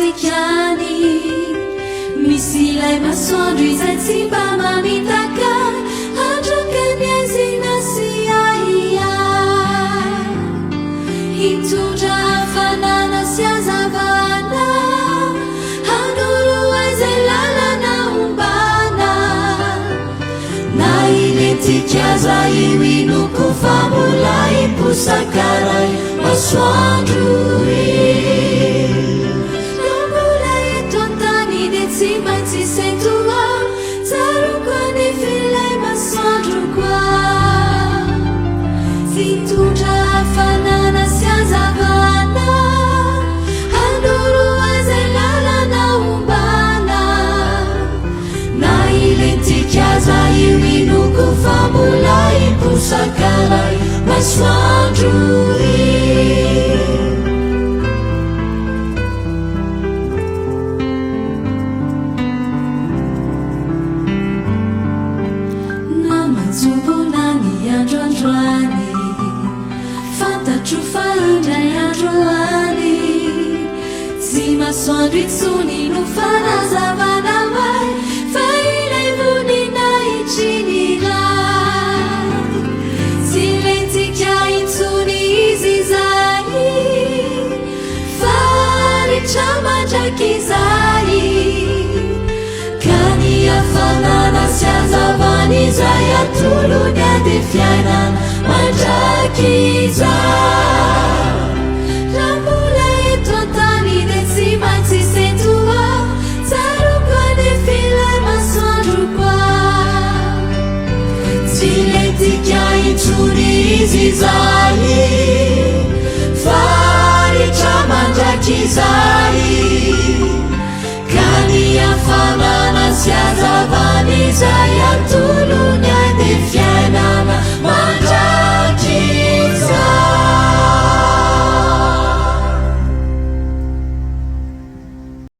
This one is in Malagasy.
Tikiani misilai masoandro izay tsy mba mamitaka androkany azina sy aia hitondra hafanana sy azavana hanoro aizay lalana ombana na ilentikaza io inoko fa mbola imposakaray masoandro tsy maintsy sentoa tsaroko ny filay masoandro koa fitondra hafanana sy azavana handoro aizay lalana ombana na ilentikaza io inoko fa mbola imposakaray masoandro fantatro fandray androany tsy masoandro itsony no fanazavana vai fa ilay vonina itriniray tsy lentika itsony izy zay fa rehetra mandraky zay ka ny hafanana sy azavany zay atolony ade fiainana mandrakiza raha mbola eto antany de tsy maintsy sentoa tsaroko ane filay masoandro koa tsy lentika itsony izy zay fa rehetra mandrakiza